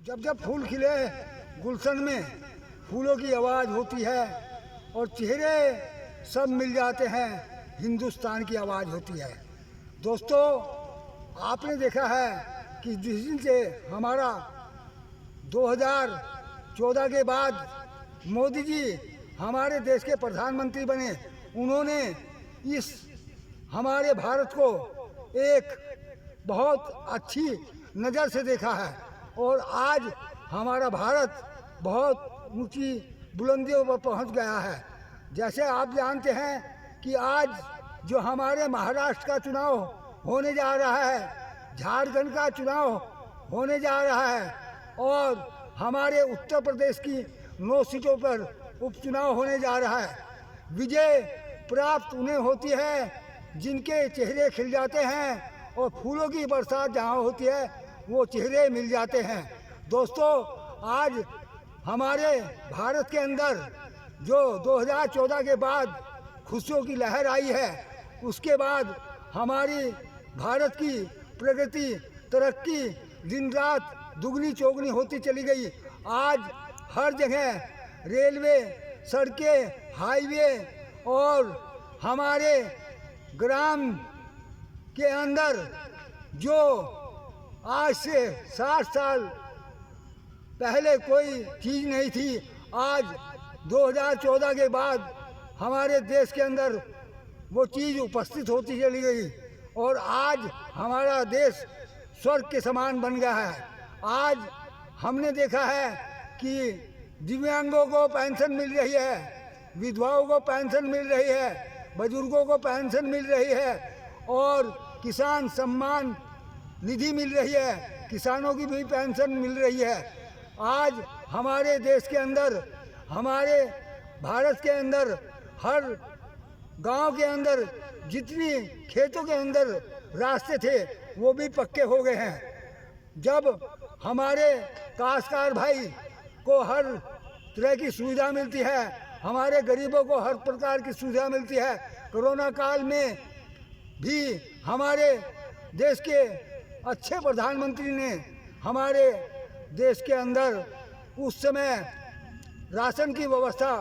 जब जब फूल खिले गुलशन में फूलों की आवाज़ होती है और चेहरे सब मिल जाते हैं, हिंदुस्तान की आवाज़ होती है। दोस्तों, आपने देखा है कि जिस दिन से हमारा 2014 के बाद मोदी जी हमारे देश के प्रधानमंत्री बने, उन्होंने इस हमारे भारत को एक बहुत अच्छी नज़र से देखा है और आज हमारा भारत बहुत ऊंची बुलंदियों पर पहुंच गया है। जैसे आप जानते हैं कि आज जो हमारे महाराष्ट्र का चुनाव होने जा रहा है, झारखंड का चुनाव होने जा रहा है और हमारे उत्तर प्रदेश की 9 सीटों पर उपचुनाव होने जा रहा है। विजय प्राप्त उन्हें होती है जिनके चेहरे खिल जाते हैं और फूलों की बरसात जहाँ होती है वो चेहरे मिल जाते हैं। दोस्तों, आज हमारे भारत के अंदर जो 2014 के बाद खुशियों की लहर आई है, उसके बाद हमारी भारत की प्रगति तरक्की दिन रात दुगनी चौगनी होती चली गई। आज हर जगह रेलवे, सड़कें, हाईवे और हमारे ग्राम के अंदर जो आज से 60 साल पहले कोई चीज़ नहीं थी, आज 2014 के बाद हमारे देश के अंदर वो चीज़ उपस्थित होती चली गई और आज हमारा देश स्वर्ग के समान बन गया है। आज हमने देखा है कि दिव्यांगों को पेंशन मिल रही है, विधवाओं को पेंशन मिल रही है, बुजुर्गों को पेंशन मिल रही है और किसान सम्मान निधि मिल रही है, किसानों की भी पेंशन मिल रही है। आज हमारे देश के अंदर, हमारे भारत के अंदर, हर गांव के अंदर जितनी खेतों के अंदर रास्ते थे वो भी पक्के हो गए हैं। जब हमारे काश्तकार भाई को हर तरह की सुविधा मिलती है, हमारे गरीबों को हर प्रकार की सुविधा मिलती है। कोरोना काल में भी हमारे देश के अच्छे प्रधानमंत्री ने हमारे देश के अंदर उस समय राशन की व्यवस्था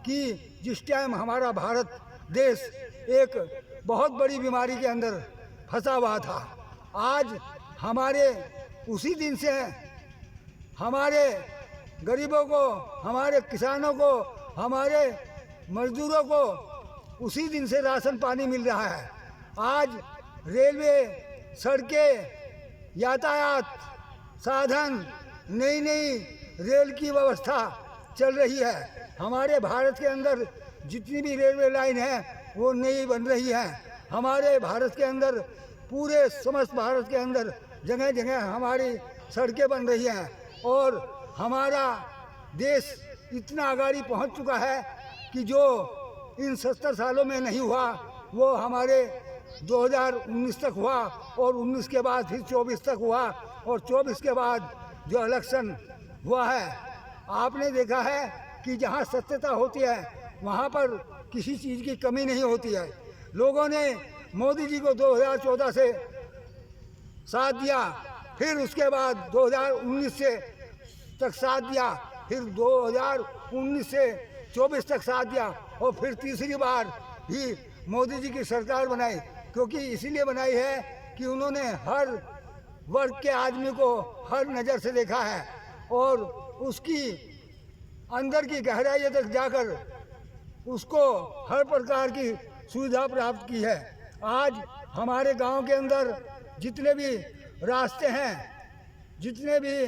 की, जिस टाइम हमारा भारत देश एक बहुत बड़ी बीमारी के अंदर फंसा हुआ था। आज हमारे उसी दिन से हमारे गरीबों को, हमारे किसानों को, हमारे मजदूरों को उसी दिन से राशन पानी मिल रहा है। आज रेलवे, सड़कें, यातायात साधन, नई नई रेल की व्यवस्था चल रही है। हमारे भारत के अंदर जितनी भी रेलवे लाइन है वो नई बन रही है। हमारे भारत के अंदर, पूरे समस्त भारत के अंदर जगह जगह हमारी सड़कें बन रही हैं और हमारा देश इतना आगे पहुंच चुका है कि जो इन 70 सालों में नहीं हुआ वो हमारे 2019 तक हुआ और 19 के बाद फिर 24 तक हुआ और 24 के बाद जो इलेक्शन हुआ है, आपने देखा है कि जहां सत्यता होती है वहां पर किसी चीज़ की कमी नहीं होती है। लोगों ने मोदी जी को 2014 से साथ दिया, फिर उसके बाद 2019 से तक साथ दिया, फिर 2019 से 24 तक साथ दिया और फिर तीसरी बार भी मोदी जी की सरकार बनाई। क्योंकि इसीलिए बनाई है कि उन्होंने हर वर्ग के आदमी को हर नज़र से देखा है और उसकी अंदर की गहराई तक जाकर उसको हर प्रकार की सुविधा प्राप्त की है। आज हमारे गांव के अंदर जितने भी रास्ते हैं, जितने भी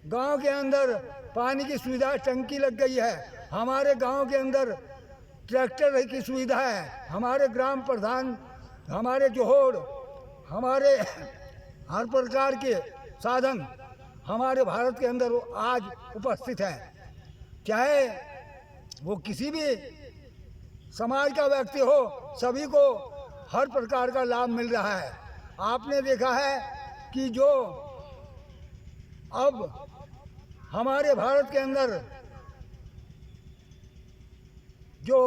गांव के अंदर पानी की सुविधा, टंकी लग गई है, हमारे गांव के अंदर ट्रैक्टर की सुविधा है, हमारे ग्राम प्रधान, हमारे जोहड़, हमारे हर प्रकार के साधन हमारे भारत के अंदर आज उपस्थित हैं। चाहे वो किसी भी समाज का व्यक्ति हो, सभी को हर प्रकार का लाभ मिल रहा है। आपने देखा है कि जो अब हमारे भारत के अंदर जो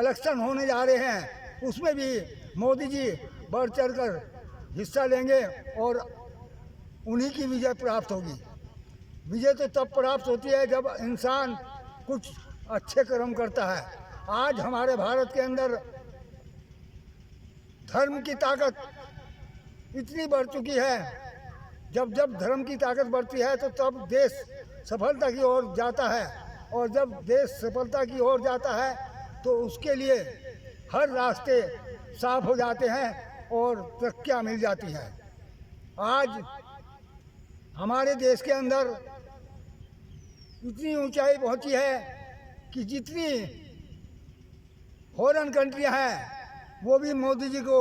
इलेक्शन होने जा रहे हैं उसमें भी मोदी जी बढ़ चढ़ कर हिस्सा लेंगे और उन्हीं की विजय प्राप्त होगी। विजय तो तब प्राप्त होती है जब इंसान कुछ अच्छे कर्म करता है। आज हमारे भारत के अंदर धर्म की ताकत इतनी बढ़ चुकी है, जब जब धर्म की ताकत बढ़ती है तो तब देश सफलता की ओर जाता है, और जब देश सफलता की ओर जाता है तो उसके लिए हर रास्ते साफ हो जाते हैं और तरक्कियाँ मिल जाती हैं। आज हमारे देश के अंदर इतनी ऊंचाई पहुंची है कि जितनी फॉरेन कंट्रियां हैं वो भी मोदी जी को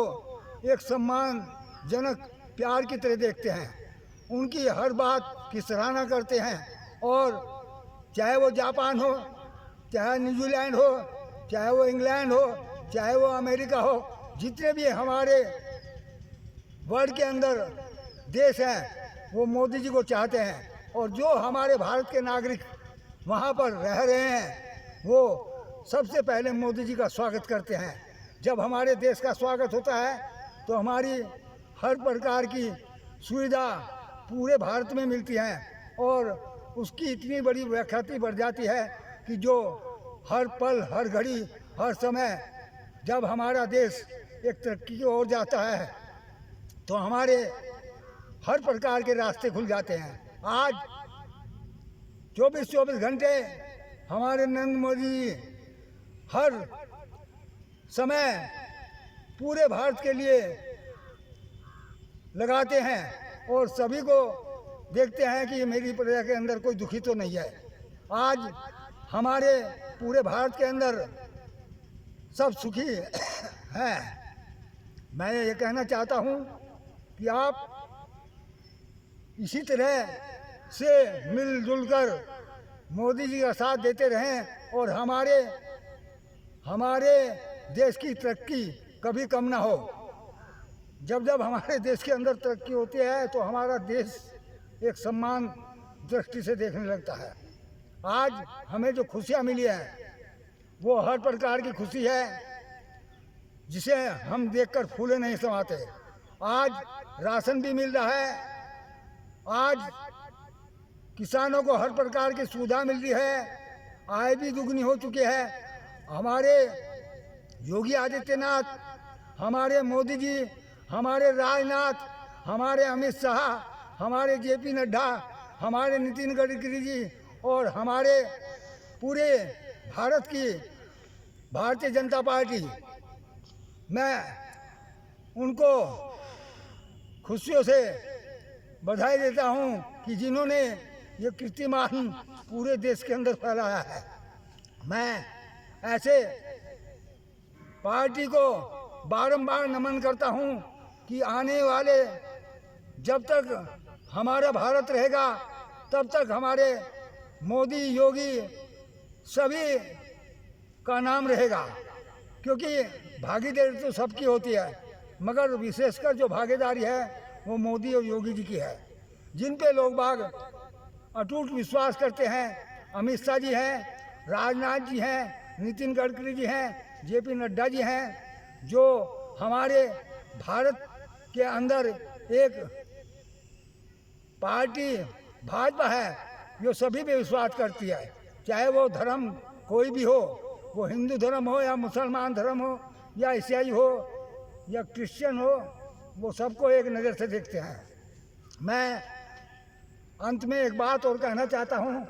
एक सम्मानजनक प्यार की तरह देखते हैं। उनकी हर बात की सराहना करते हैं, और चाहे वो जापान हो, चाहे न्यूजीलैंड हो, चाहे वो इंग्लैंड हो, चाहे वो अमेरिका हो, जितने भी हमारे वर्ल्ड के अंदर देश हैं वो मोदी जी को चाहते हैं। और जो हमारे भारत के नागरिक वहाँ पर रह रहे हैं वो सबसे पहले मोदी जी का स्वागत करते हैं। जब हमारे देश का स्वागत होता है तो हमारी हर प्रकार की सुविधा पूरे भारत में मिलती है, और उसकी इतनी बड़ी व्याख्याति बढ़ जाती है कि जो हर पल, हर घड़ी, हर समय जब हमारा देश एक तरक्की की ओर जाता है तो हमारे हर प्रकार के रास्ते खुल जाते हैं। आज 24 घंटे हमारे नरेंद्र मोदी जी हर समय पूरे भारत के लिए लगाते हैं, और सभी को देखते हैं कि मेरी प्रजा के अंदर कोई दुखी तो नहीं है। आज हमारे पूरे भारत के अंदर सब सुखी हैं। मैं ये कहना चाहता हूँ कि आप इसी तरह से मिलजुल कर मोदी जी का साथ देते रहें, और हमारे देश की तरक्की कभी कम ना हो। जब जब हमारे देश के अंदर तरक्की होती है तो हमारा देश एक सम्मान दृष्टि से देखने लगता है। आज हमें जो खुशियाँ मिली हैं वो हर प्रकार की खुशी है जिसे हम देखकर फूले नहीं समाते। आज राशन भी मिल रहा है, आज किसानों को हर प्रकार की सुविधा मिल रही है, आय भी दुगनी हो चुकी है। हमारे योगी आदित्यनाथ, हमारे मोदी जी, हमारे राजनाथ, हमारे अमित शाह, हमारे जेपी नड्डा, हमारे नितिन गडकरी जी और हमारे पूरे भारत की भारतीय जनता पार्टी, मैं उनको खुशियों से बधाई देता हूं कि जिन्होंने ये कीर्तिमान पूरे देश के अंदर फैलाया है। मैं ऐसे पार्टी को बारंबार नमन करता हूं कि आने वाले जब तक हमारा भारत रहेगा तब तक हमारे मोदी योगी सभी का नाम रहेगा, क्योंकि भागीदारी तो सबकी होती है, मगर विशेषकर जो भागीदारी है वो मोदी और योगी जी की है, जिन पे लोग बाग अटूट विश्वास करते हैं। अमित शाह जी हैं, राजनाथ जी हैं, नितिन गडकरी जी हैं, जेपी नड्डा जी हैं, जो हमारे भारत के अंदर एक पार्टी भाजपा है जो सभी पे विश्वास करती है, चाहे वो धर्म कोई भी हो, वो हिंदू धर्म हो या मुसलमान धर्म हो या ईसाई हो या क्रिश्चियन हो, वो सबको एक नज़र से देखते हैं। मैं अंत में एक बात और कहना चाहता हूँ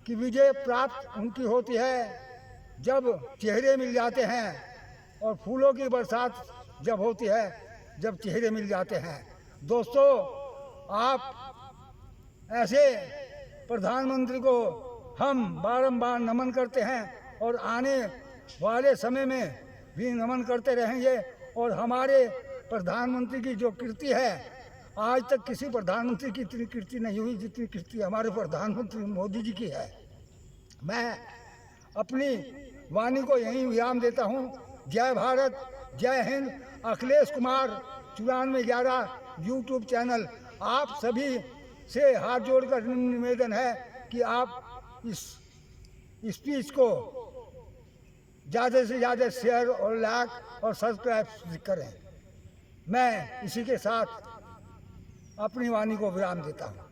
कि विजय प्राप्त उनकी होती है जब चेहरे मिल जाते हैं, और फूलों की बरसात जब होती है जब चेहरे मिल जाते हैं। दोस्तों, आप ऐसे प्रधानमंत्री को हम बारंबार नमन करते हैं और आने वाले समय में भी नमन करते रहेंगे। और हमारे प्रधानमंत्री की जो कीर्ति है, आज तक किसी प्रधानमंत्री की इतनी कीर्ति नहीं हुई जितनी कीर्ति हमारे प्रधानमंत्री मोदी जी की है। मैं अपनी वाणी को यहीं विराम देता हूँ। जय भारत, जय हिंद। अखिलेश कुमार 9411 यूट्यूब चैनल, आप सभी से हाथ जोड़कर निवेदन है कि आप इस स्पीच को ज़्यादा से ज़्यादा शेयर और लाइक और सब्सक्राइब करें। मैं इसी के साथ अपनी वाणी को विराम देता हूँ।